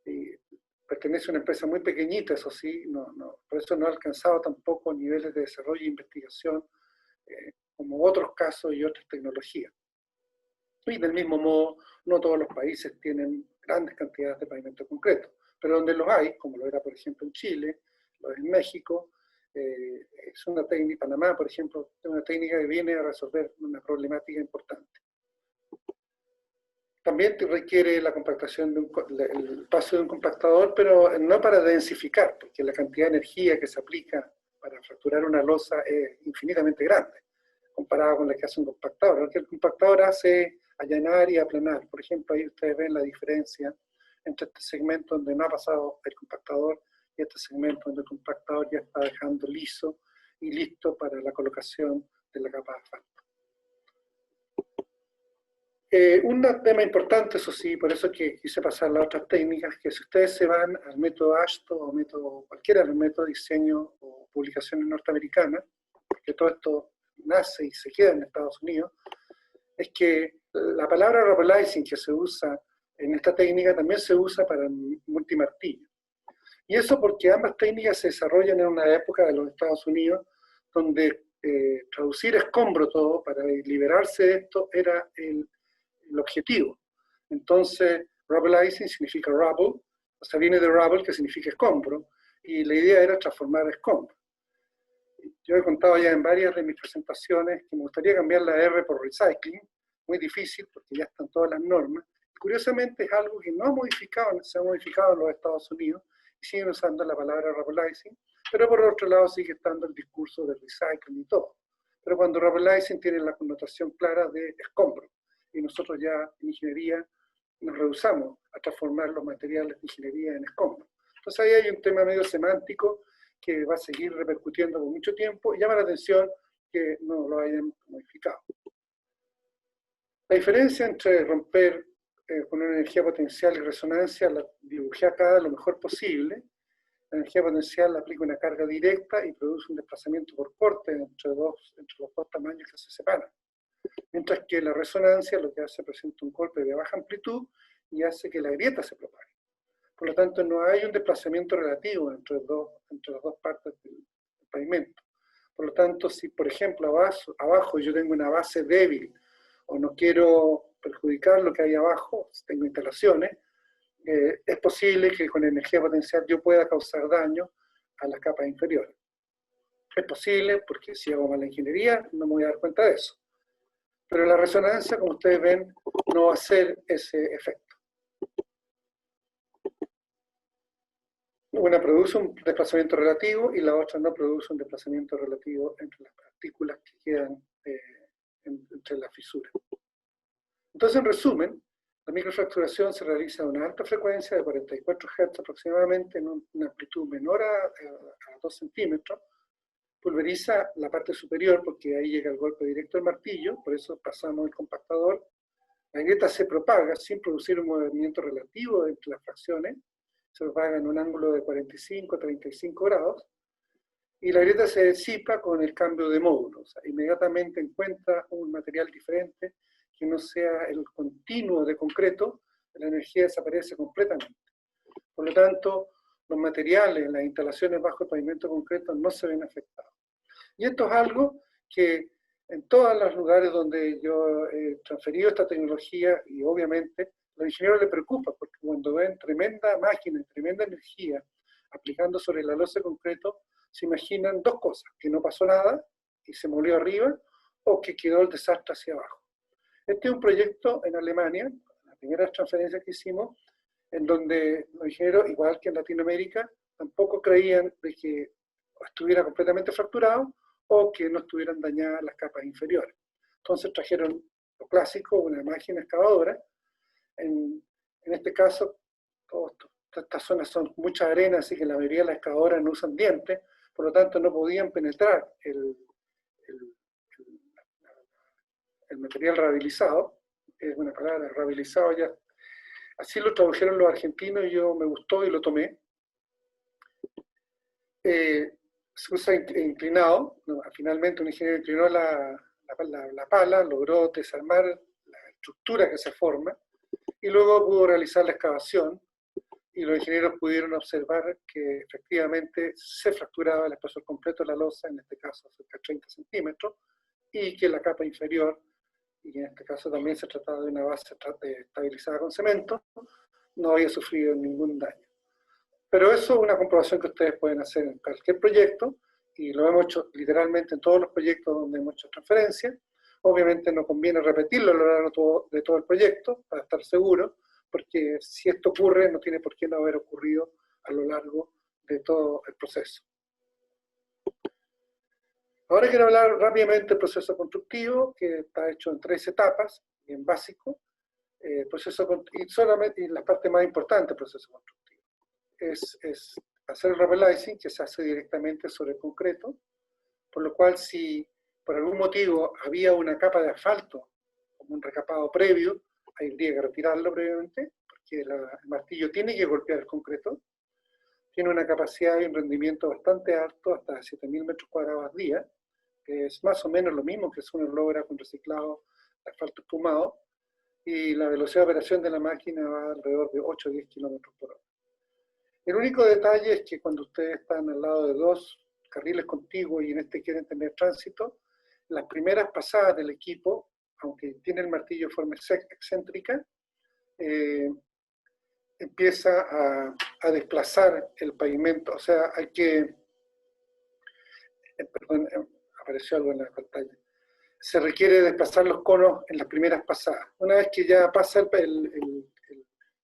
y pertenece a una empresa muy pequeñita, eso sí, por eso no ha alcanzado tampoco niveles de desarrollo e investigación como otros casos y otras tecnologías. Y del mismo modo, no todos los países tienen grandes cantidades de pavimento concreto, pero donde los hay, como lo era por ejemplo en Chile, lo es en México, es una técnica, Panamá por ejemplo, es una técnica que viene a resolver una problemática importante. También te requiere la compactación el paso de un compactador, pero no para densificar, porque la cantidad de energía que se aplica para fracturar una losa es infinitamente grande, comparada con la que hace un compactador. Porque el compactador hace allanar y aplanar. Por ejemplo, ahí ustedes ven la diferencia entre este segmento donde no ha pasado el compactador y este segmento donde el compactador ya está dejando liso y listo para la colocación de la capa de asfalto. Un tema importante, eso sí, por eso que quise pasar las otras técnicas, que si ustedes se van al método AASHTO o cualquiera de los métodos de diseño o publicaciones norteamericanas, porque todo esto nace y se queda en Estados Unidos, es que la palabra rubberizing que se usa en esta técnica también se usa para el multimartillo. Y eso porque ambas técnicas se desarrollan en una época de los Estados Unidos donde traducir escombro todo para liberarse de esto era el objetivo. Entonces, rubberizing significa rubble, o sea, viene de rubble, que significa escombro, y la idea era transformar escombro. Yo he contado ya en varias de mis presentaciones que me gustaría cambiar la R por recycling, muy difícil porque ya están todas las normas. Curiosamente es algo que no se ha modificado en los Estados Unidos y siguen usando la palabra rubberizing, pero por otro lado sigue estando el discurso de recycling y todo. Pero cuando rubberizing tiene la connotación clara de escombro, y nosotros ya en ingeniería nos rehusamos a transformar los materiales de ingeniería en escombro. Entonces ahí hay un tema medio semántico que va a seguir repercutiendo por mucho tiempo y llama la atención que no lo hayan modificado. La diferencia entre romper con una energía potencial y resonancia la dibujé acá lo mejor posible. La energía potencial aplica una carga directa y produce un desplazamiento por corte entre los dos tamaños que se separan. Mientras que la resonancia lo que hace presenta un golpe de baja amplitud y hace que la grieta se propague. Por lo tanto, no hay un desplazamiento relativo entre las dos partes del pavimento. Por lo tanto, si por ejemplo abajo yo tengo una base débil o no quiero perjudicar lo que hay abajo, si tengo instalaciones, es posible que con energía potencial yo pueda causar daño a las capas inferiores. Es posible porque si hago mala ingeniería no me voy a dar cuenta de eso. Pero la resonancia, como ustedes ven, no va a hacer ese efecto. Una produce un desplazamiento relativo y la otra no produce un desplazamiento relativo entre las partículas que quedan entre las fisuras. Entonces, en resumen, la microfracturación se realiza a una alta frecuencia de 44 Hz aproximadamente, en una amplitud menor a 2 centímetros, pulveriza la parte superior porque ahí llega el golpe directo del martillo, por eso pasamos el compactador. La grieta se propaga sin producir un movimiento relativo entre las fracciones, se propaga en un ángulo de 45 a 35 grados, y la grieta se disipa con el cambio de módulo, o sea, inmediatamente encuentra un material diferente que no sea el continuo de concreto, la energía desaparece completamente. Por lo tanto, los materiales, las instalaciones bajo el pavimento concreto no se ven afectados. Y esto es algo que en todos los lugares donde yo he transferido esta tecnología, y obviamente a los ingenieros les preocupa, porque cuando ven tremenda máquina, tremenda energía aplicando sobre la losa de concreto, se imaginan dos cosas: que no pasó nada y se molió arriba, o que quedó el desastre hacia abajo. Este es un proyecto en Alemania, la primera transferencia que hicimos, en donde los ingenieros, igual que en Latinoamérica, tampoco creían de que estuviera completamente fracturado o que no estuvieran dañadas las capas inferiores. Entonces trajeron lo clásico, una máquina excavadora. En este caso, todas estas zonas son mucha arena, así que la mayoría de las excavadoras no usan dientes, por lo tanto no podían penetrar el material rehabilizado. Es una palabra, rehabilizado ya. Así lo tradujeron los argentinos y yo me gustó y lo tomé. Se usa inclinado. Finalmente un ingeniero inclinó la pala, logró desarmar la estructura que se forma y luego pudo realizar la excavación, y los ingenieros pudieron observar que efectivamente se fracturaba el espesor completo de la losa, en este caso cerca de 30 centímetros, y que la capa inferior, y en este caso también se trataba de una base estabilizada con cemento, no había sufrido ningún daño. Pero eso es una comprobación que ustedes pueden hacer en cualquier proyecto, y lo hemos hecho literalmente en todos los proyectos donde hemos hecho transferencias. Obviamente no conviene repetirlo a lo largo de todo el proyecto, para estar seguro, porque si esto ocurre, no tiene por qué no haber ocurrido a lo largo de todo el proceso. Ahora quiero hablar rápidamente del proceso constructivo, que está hecho en 3 etapas, bien básico. Y la parte más importante del proceso constructivo es hacer el rappelizing, que se hace directamente sobre el concreto, por lo cual si por algún motivo había una capa de asfalto, como un recapado previo, habría que retirarlo previamente, porque el martillo tiene que golpear el concreto. Tiene una capacidad y un rendimiento bastante alto, hasta 7.000 metros cuadrados al día, que es más o menos lo mismo que uno logra con reciclado de asfalto espumado, y la velocidad de operación de la máquina va alrededor de 8 o 10 kilómetros por hora. El único detalle es que cuando ustedes están al lado de 2 carriles contiguos y en este quieren tener tránsito, las primeras pasadas del equipo, aunque tiene el martillo de forma excéntrica, empieza a desplazar el pavimento. O sea, hay que... perdón, apareció algo en la pantalla. Se requiere desplazar los conos en las primeras pasadas. Una vez que ya pasa las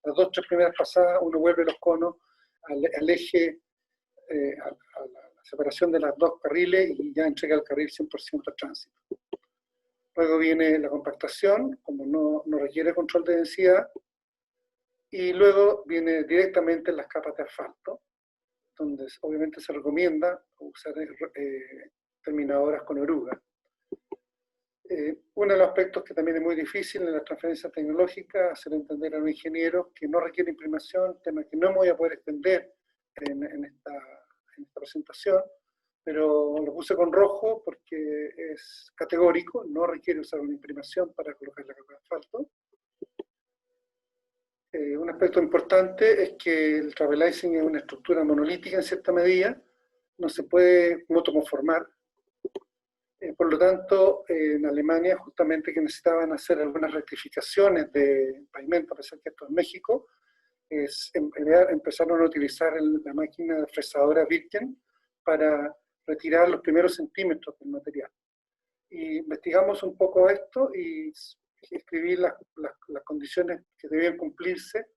2 o 3 primeras pasadas, uno vuelve los conos al eje, a la separación de las 2 carriles, y ya entrega el carril 100% a tránsito. Luego viene la compactación, como no requiere control de densidad, y luego viene directamente las capas de asfalto, donde obviamente se recomienda usar terminadoras con oruga. Uno de los aspectos que también es muy difícil en las transferencias tecnológicas, hacer entender a los ingenieros que no requiere imprimación, tema que no me voy a poder extender en esta presentación, pero lo puse con rojo porque es categórico, no requiere usar una imprimación para colocar la capa de asfalto. Un aspecto importante es que el rappelizing es una estructura monolítica en cierta medida, no se puede motoconformar. Por lo tanto, en Alemania, justamente que necesitaban hacer algunas rectificaciones de pavimento, a pesar que esto es México, empezaron a utilizar la máquina fresadora Wirtgen para retirar los primeros centímetros del material. Y investigamos un poco esto y escribí las condiciones que debían cumplirse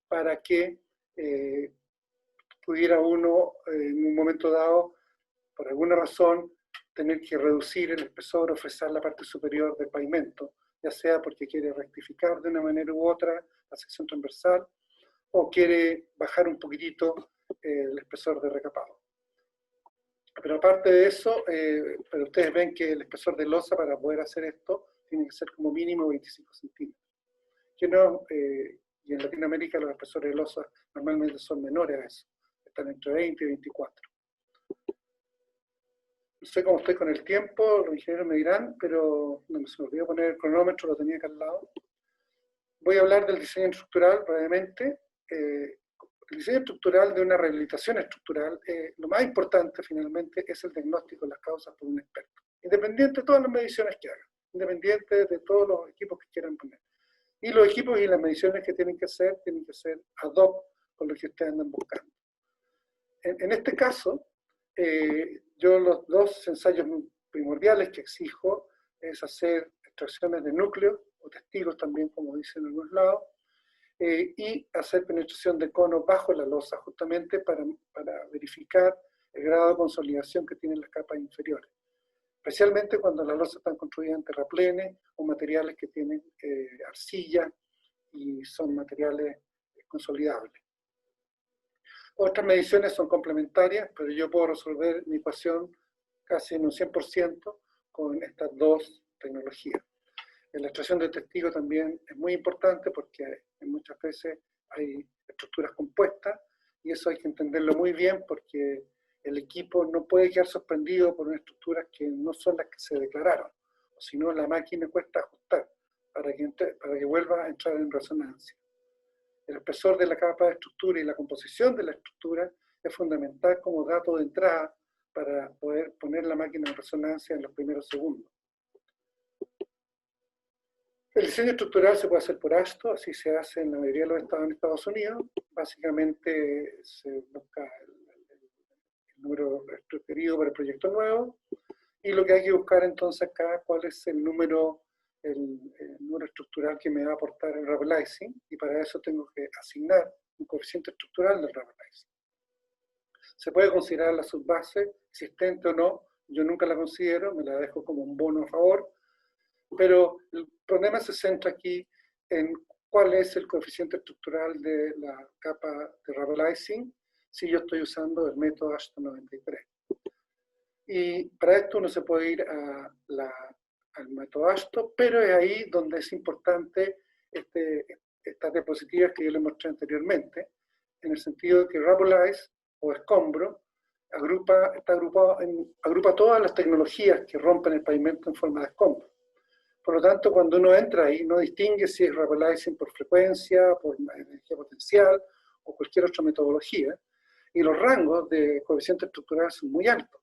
para que pudiera uno, en un momento dado, por alguna razón, tener que reducir el espesor o fresar la parte superior del pavimento, ya sea porque quiere rectificar de una manera u otra la sección transversal, o quiere bajar un poquitito el espesor de recapado. Pero aparte de eso, pero ustedes ven que el espesor de losa para poder hacer esto tiene que ser como mínimo 25 centímetros. Que no, y en Latinoamérica los espesores de losa normalmente son menores a eso, están entre 20 y 24. No sé cómo estoy con el tiempo, los ingenieros me dirán, pero no se me olvidó poner el cronómetro, lo tenía acá al lado. Voy a hablar del diseño estructural brevemente. El diseño estructural de una rehabilitación estructural, lo más importante finalmente es el diagnóstico de las causas por un experto, independiente de todas las mediciones que hagan, independiente de todos los equipos que quieran poner. Y los equipos y las mediciones que tienen que ser ad hoc con lo que ustedes andan buscando. En este caso, Yo los dos ensayos primordiales que exijo es hacer extracciones de núcleos, o testigos también, como dicen en algunos lados, y hacer penetración de cono bajo la losa, justamente para verificar el grado de consolidación que tienen las capas inferiores, especialmente cuando las losas están construidas en terraplenes o materiales que tienen arcilla y son materiales consolidables. Otras mediciones son complementarias, pero yo puedo resolver mi ecuación casi en un 100% con estas dos tecnologías. La extracción de testigo también es muy importante porque muchas veces hay estructuras compuestas y eso hay que entenderlo muy bien porque el equipo no puede quedar sorprendido por unas estructuras que no son las que se declararon, o si no la máquina cuesta ajustar para que vuelva a entrar en resonancia. El espesor de la capa de estructura y la composición de la estructura es fundamental como dato de entrada para poder poner la máquina en resonancia en los primeros segundos. El diseño estructural se puede hacer por ASTO, así se hace en la mayoría de los estados en Estados Unidos. Básicamente se busca el número requerido para el proyecto nuevo y lo que hay que buscar entonces acá cuál es el número estructural que me va a aportar el Ravelizing, y para eso tengo que asignar un coeficiente estructural del Ravelizing. Se puede considerar la subbase existente o no, yo nunca la considero, me la dejo como un bono a favor, pero el problema se centra aquí en cuál es el coeficiente estructural de la capa de Ravelizing si yo estoy usando el método Ashton 93. Y para esto uno se puede ir al método Ashton, pero es ahí donde es importante estas diapositivas que yo les mostré anteriormente, en el sentido de que Ravelize o escombro agrupa todas las tecnologías que rompen el pavimento en forma de escombro. Por lo tanto, cuando uno entra ahí, no distingue si es Ravelizing por frecuencia, por energía potencial o cualquier otra metodología, y los rangos de coeficiente estructural son muy altos.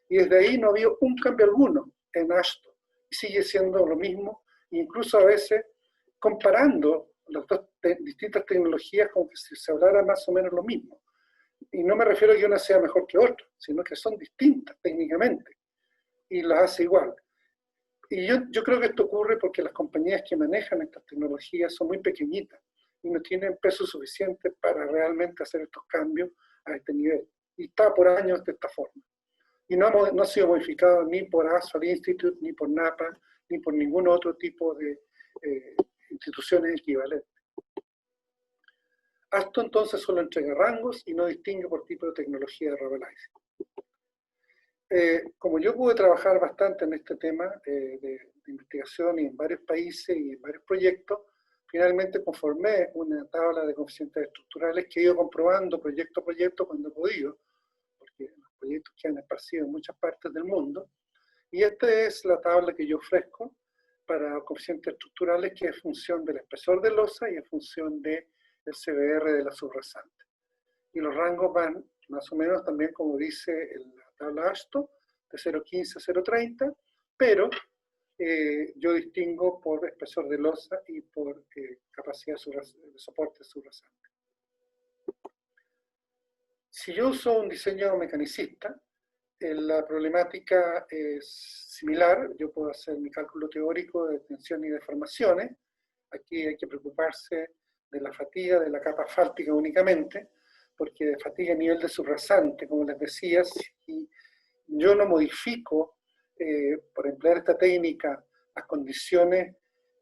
Y desde ahí no ha habido un cambio alguno en Ashton, y sigue siendo lo mismo, incluso a veces comparando las dos distintas tecnologías como que se hablara más o menos lo mismo. Y no me refiero a que una sea mejor que otra, sino que son distintas técnicamente, y las hace igual. Y yo creo que esto ocurre porque las compañías que manejan estas tecnologías son muy pequeñitas y no tienen peso suficiente para realmente hacer estos cambios a este nivel. Y está por años de esta forma. Y no ha sido modificado ni por Asphalt Institute, ni por NAPA, ni por ningún otro tipo de instituciones equivalentes. Ashton entonces solo entrega rangos y no distingue por tipo de tecnología de Ravelizing. Como yo pude trabajar bastante en este tema de investigación y en varios países y en varios proyectos, finalmente conformé una tabla de coeficientes estructurales que he ido comprobando proyecto a proyecto cuando he podido, porque los proyectos quedan esparcidos en muchas partes del mundo, y esta es la tabla que yo ofrezco para coeficientes estructurales, que es función del espesor de losa y es función del CBR de la subrasante. Y los rangos van más o menos también como dice la tabla Ashton, de 0.15 a 0.30, pero yo distingo por espesor de losa y por capacidad de soporte subrasante. Si yo uso un diseño mecanicista, la problemática es similar. Yo puedo hacer mi cálculo teórico de tensión y deformaciones. Aquí hay que preocuparse de la fatiga de la capa asfáltica únicamente, porque de fatiga a nivel de subrasante, como les decía, si yo no modifico, por emplear esta técnica, las condiciones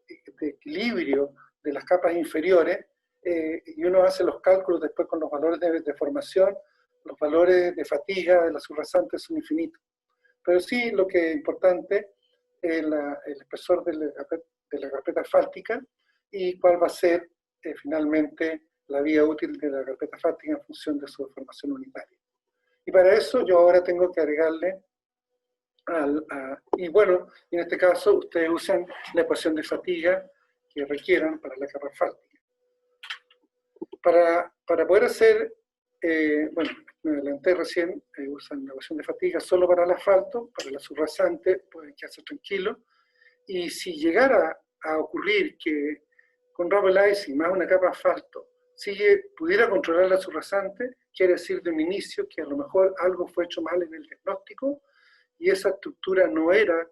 de equilibrio de las capas inferiores, y uno hace los cálculos después con los valores de deformación, los valores de fatiga de la subrasante son infinitos. Pero sí, lo que es importante es el espesor de la carpeta asfáltica y cuál va a ser finalmente la vía útil de la carpeta asfáltica en función de su deformación unitaria. Y para eso yo ahora tengo que agregarle, y bueno, en este caso ustedes usan la ecuación de fatiga que requieran para la capa asfáltica. Para poder hacer, bueno, me adelanté recién, usan la ecuación de fatiga solo para el asfalto, para la subrasante pueden quedarse tranquilos, y si llegara a ocurrir que con Ravelizing más una capa asfalto pudiera controlar la subrasante, quiere decir de un inicio que a lo mejor algo fue hecho mal en el diagnóstico y esa estructura no era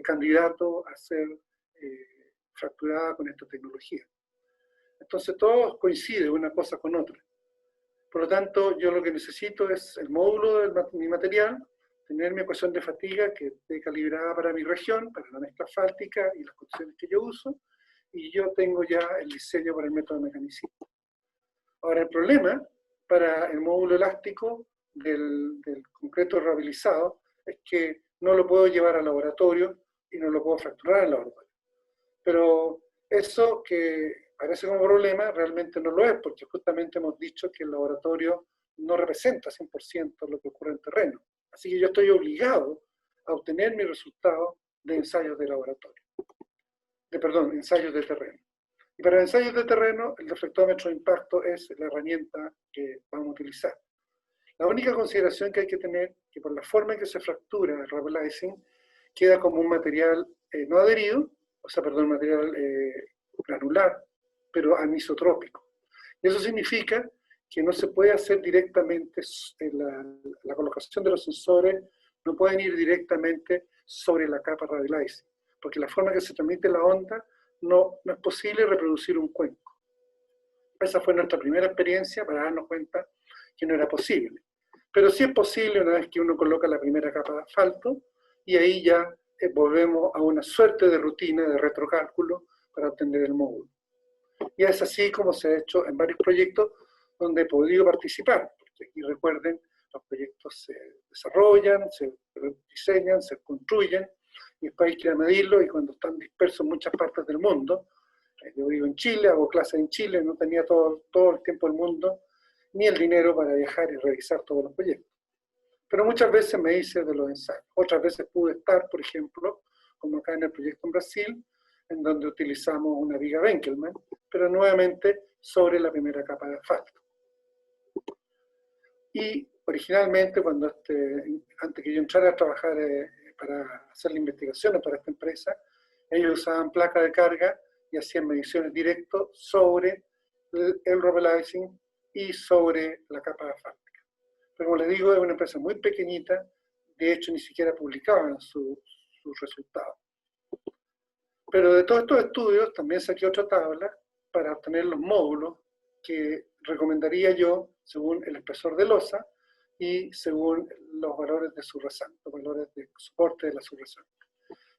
candidato a ser fracturada con esta tecnología. Entonces todo coincide una cosa con otra. Por lo tanto, yo lo que necesito es el módulo de mi material, tener mi ecuación de fatiga que esté calibrada para mi región, para la mezcla asfáltica y las condiciones que yo uso, y yo tengo ya el diseño para el método mecanicismo. Ahora, el problema para el módulo elástico del concreto rehabilitado es que no lo puedo llevar al laboratorio y no lo puedo fracturar en el laboratorio. Pero eso que parece como problema realmente no lo es, porque justamente hemos dicho que el laboratorio no representa 100% lo que ocurre en terreno. Así que yo estoy obligado a obtener mi resultado de ensayos de laboratorio. Ensayos de terreno. Y para ensayos de terreno, el deflectómetro de impacto es la herramienta que vamos a utilizar. La única consideración que hay que tener, que por la forma en que se fractura el rubberizing, queda como un material no adherido, material granular, pero anisotrópico. Y eso significa que no se puede hacer directamente, la colocación de los sensores no pueden ir directamente sobre la capa rubberizing, porque la forma en que se transmite la onda no es posible reproducir un cuenco. Esa fue nuestra primera experiencia para darnos cuenta que no era posible. Pero sí es posible una vez que uno coloca la primera capa de asfalto y ahí ya volvemos a una suerte de rutina de retrocálculo para obtener el módulo. Y es así como se ha hecho en varios proyectos donde he podido participar. Porque aquí recuerden, los proyectos se desarrollan, se diseñan, se construyen, y después hay que medirlo, y cuando están dispersos en muchas partes del mundo, yo vivo en Chile, hago clases en Chile, no tenía todo el tiempo del mundo, ni el dinero para viajar y revisar todos los proyectos. Pero muchas veces me hice de los ensayos. Otras veces pude estar, por ejemplo, como acá en el proyecto en Brasil, en donde utilizamos una viga Benkelman, pero nuevamente sobre la primera capa de asfalto. Y originalmente, antes que yo entrara a trabajar para hacer las investigaciones para esta empresa, ellos usaban placa de carga y hacían mediciones directas sobre el rubberizing y sobre la capa de asfáltica. Pero como les digo, es una empresa muy pequeñita, de hecho ni siquiera publicaban sus resultados. Pero de todos estos estudios también saqué otra tabla para obtener los módulos que recomendaría yo según el espesor de losa y según los valores de subrasante, los valores de soporte de la subrasante.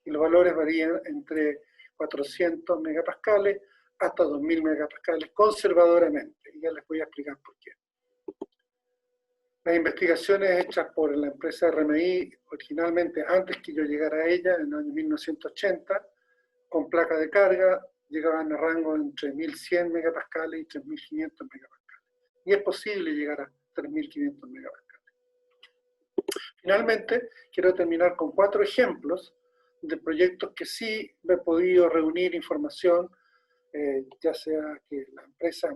Y los valores varían entre 400 megapascales hasta 2000 megapascales conservadoramente. Y ya les voy a explicar por qué. Las investigaciones hechas por la empresa RMI, originalmente antes que yo llegara a ella, en el año 1980, con placa de carga, llegaban a rango entre 1100 megapascales y 3500 megapascales. Y es posible llegar a 3500 megapascales. Finalmente, quiero terminar con 4 ejemplos de proyectos que sí me he podido reunir información, ya sea que la empresa,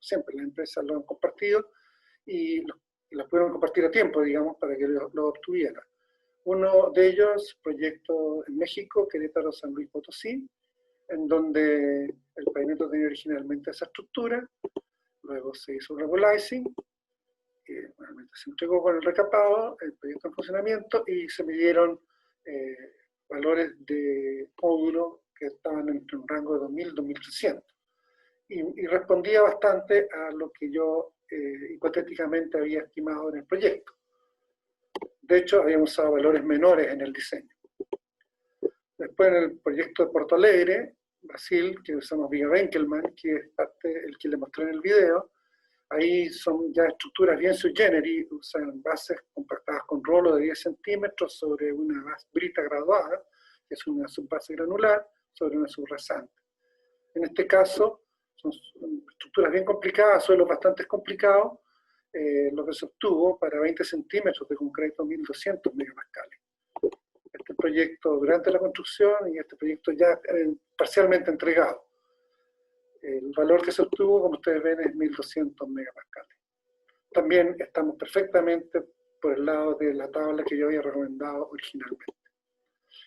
siempre las empresas lo han compartido y las pudieron compartir a tiempo, digamos, para que lo obtuviera. Uno de ellos, proyecto en México, Querétaro, San Luis Potosí, en donde el pavimento tenía originalmente esa estructura, luego se hizo un rubberizing, se entregó con el recapado, el proyecto en funcionamiento, y se midieron valores de módulo que estaban entre un rango de 2000 y 2300. Y respondía bastante a lo que yo hipotéticamente había estimado en el proyecto. De hecho, habíamos usado valores menores en el diseño. Después, en el proyecto de Porto Alegre, Brasil, que usamos viga Benkelman, que es el que le mostré en el video, ahí son ya estructuras bien sui generis, usan bases compactadas con rolo de 10 centímetros sobre una brita graduada, que es una subbase granular, sobre una subrasante. En este caso, son estructuras bien complicadas, suelos bastante complicados, lo que se obtuvo para 20 centímetros de concreto, 1200 megapascales. Este proyecto durante la construcción y este proyecto ya parcialmente entregado. El valor que se obtuvo, como ustedes ven, es 1200 megapascales. También estamos perfectamente por el lado de la tabla que yo había recomendado originalmente.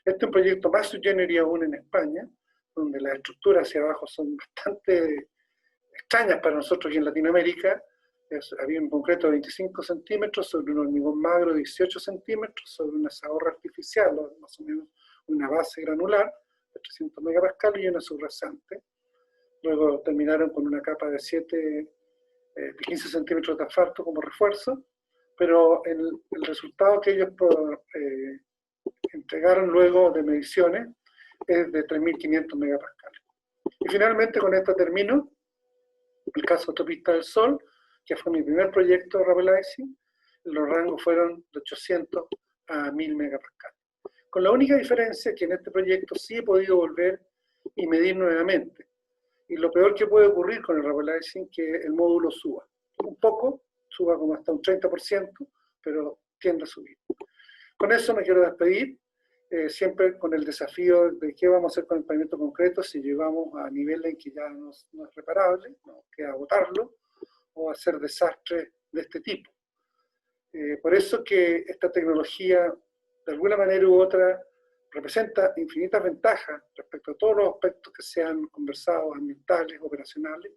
Este es un proyecto más sui generis aún en España, donde las estructuras hacia abajo son bastante extrañas para nosotros aquí en Latinoamérica, Había un concreto de 25 centímetros sobre un hormigón magro de 18 centímetros, sobre una zahorra artificial, más o menos una base granular de 300 megapascales y una subrasante. Luego terminaron con una capa de 15 centímetros de asfalto como refuerzo, pero el resultado que ellos entregaron luego de mediciones es de 3.500 megapascales. Y finalmente con esto termino el caso Autopista del Sol, que fue mi primer proyecto de Rappel Icing. Los rangos fueron de 800 a 1000 megapascales. Con la única diferencia que en este proyecto sí he podido volver y medir nuevamente. Y lo peor que puede ocurrir con el Rappel Icing es que el módulo suba. Un poco, suba como hasta un 30%, pero tiende a subir. Con eso me quiero despedir, siempre con el desafío de qué vamos a hacer con el pavimento concreto si llegamos a niveles en que ya no es reparable, no queda botarlo, o hacer desastres de este tipo. Por eso que esta tecnología, de alguna manera u otra, representa infinitas ventajas respecto a todos los aspectos que se han conversado, ambientales, operacionales,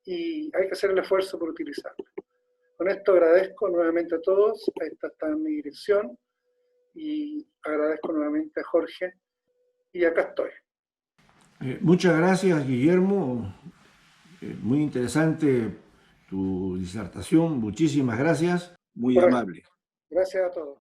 y hay que hacer el esfuerzo por utilizarla. Con esto agradezco nuevamente a todos, esta está en mi dirección, y agradezco nuevamente a Jorge, y acá estoy. Muchas gracias, Guillermo. Muy interesante tu disertación. Muchísimas gracias. Muy amable. Gracias a todos.